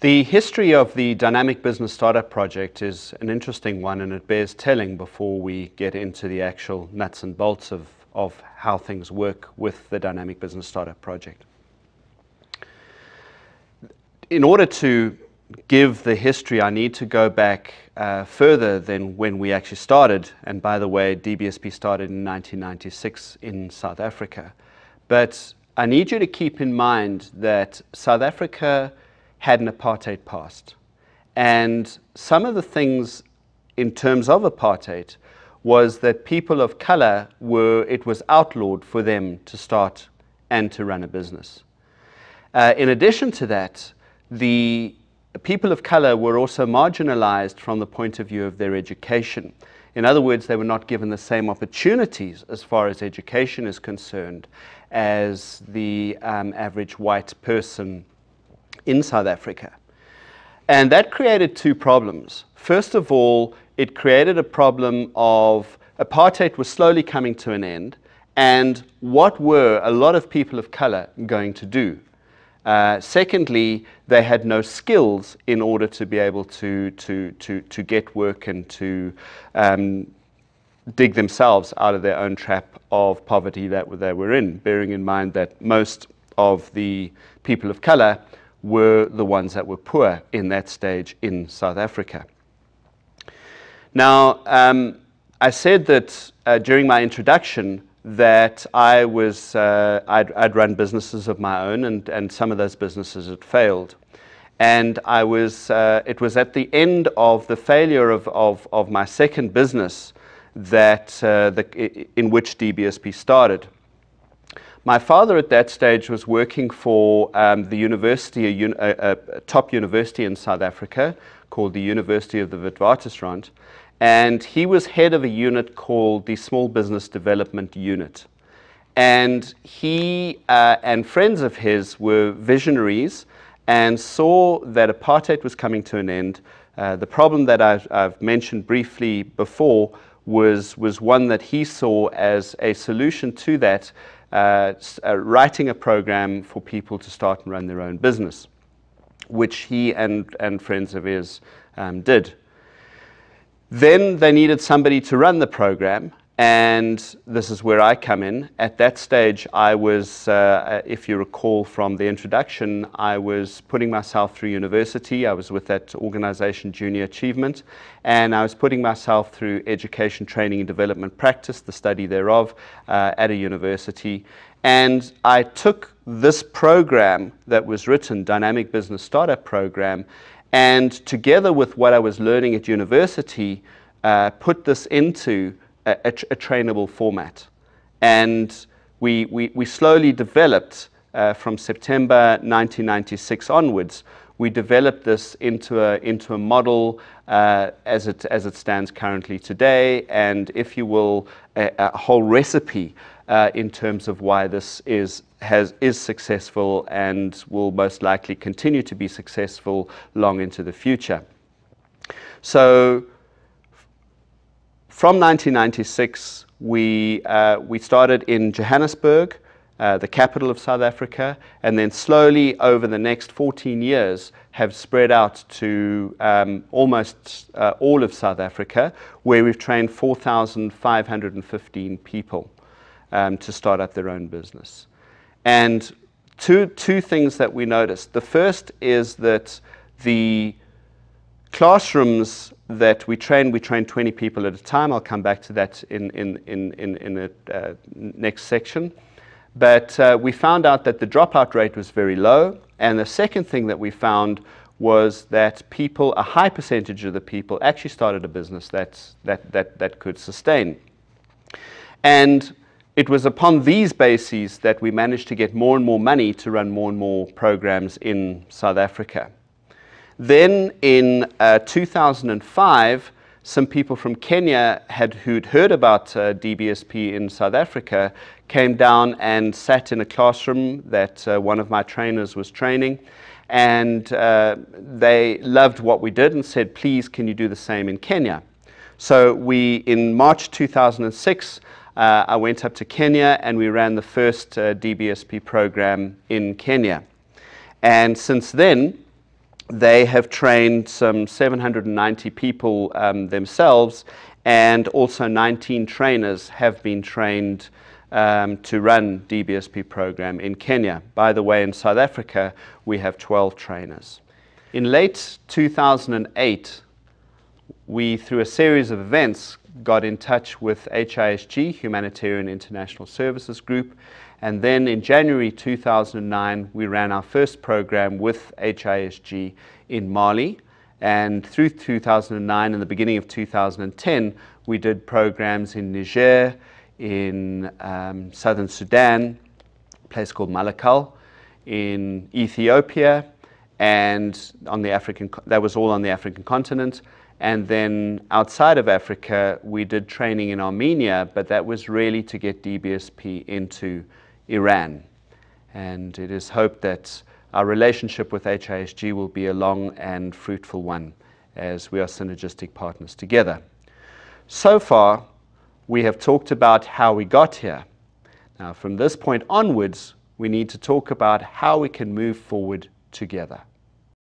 The history of the Dynamic Business Startup Project is an interesting one, and it bears telling before we get into the actual nuts and bolts of how things work with the Dynamic Business Startup Project. In order to give the history, I need to go back further than when we actually started. And by the way, DBSP started in 1996 in South Africa. But I need you to keep in mind that South Africa had an apartheid past. And some of the things in terms of apartheid was that people of color it was outlawed for them to start and to run a business. In addition to that, the people of color were also marginalized from the point of view of their education. In other words, they were not given the same opportunities as far as education is concerned as the average white person in South Africa. And that created two problems. First of all, it created a problem of apartheid was slowly coming to an end, and what were a lot of people of color going to do? Secondly, they had no skills in order to be able to get work and to dig themselves out of their own trap of poverty that they were in, bearing in mind that most of the people of color were the ones that were poor in that stage in South Africa. Now, I said that during my introduction that I'd run businesses of my own, and some of those businesses had failed. And it was at the end of the failure of my second business that in which DBSP started. My father at that stage was working for the university, a top university in South Africa called the University of the Witwatersrand, and he was head of a unit called the Small Business Development Unit. And he and friends of his were visionaries and saw that apartheid was coming to an end. The problem that I've mentioned briefly before was one that he saw as a solution to that, writing a program for people to start and run their own business, which he and friends of his did. Then they needed somebody to run the program, and this is where I come in. At that stage, I was, if you recall from the introduction, I was putting myself through university. I was with that organization, Junior Achievement, and I was putting myself through education, training, and development practice, the study thereof, at a university. And I took this program that was written, Dynamic Business Startup Program, and together with what I was learning at university, put this into a trainable format. And we slowly developed, from September 1996 onwards, we developed this into a model as it stands currently today, and if you will, a whole recipe in terms of why this is successful and will most likely continue to be successful long into the future. So from 1996, we started in Johannesburg, the capital of South Africa, and then slowly over the next 14 years have spread out to almost all of South Africa, where we've trained 4,515 people to start up their own business. And two things that we noticed. The first is that the classrooms that we train 20 people at a time. I'll come back to that in the next section. But we found out that the dropout rate was very low. And the second thing that we found was that a high percentage of the people actually started a business that could sustain. And it was upon these bases that we managed to get more and more money to run more and more programs in South Africa. Then in 2005, some people from Kenya who'd heard about DBSP in South Africa came down and sat in a classroom that one of my trainers was training, and they loved what we did and said, please, can you do the same in Kenya? So in March 2006, I went up to Kenya and we ran the first DBSP program in Kenya. And since then, They have trained some 790 people themselves, and also 19 trainers have been trained to run DBSP program in Kenya. By the way, in South Africa, we have 12 trainers. In late 2008, we, through a series of events, got in touch with HISG, Humanitarian International Services Group, and then in January 2009, we ran our first program with HISG in Mali, and through 2009 and the beginning of 2010, we did programs in Niger, in southern Sudan, a place called Malakal, in Ethiopia, and on the that was all on the African continent. And then outside of Africa, we did training in Armenia, but that was really to get DBSP into Iran. And it is hoped that our relationship with HISG will be a long and fruitful one as we are synergistic partners together. So far, we have talked about how we got here. Now, from this point onwards, we need to talk about how we can move forward together.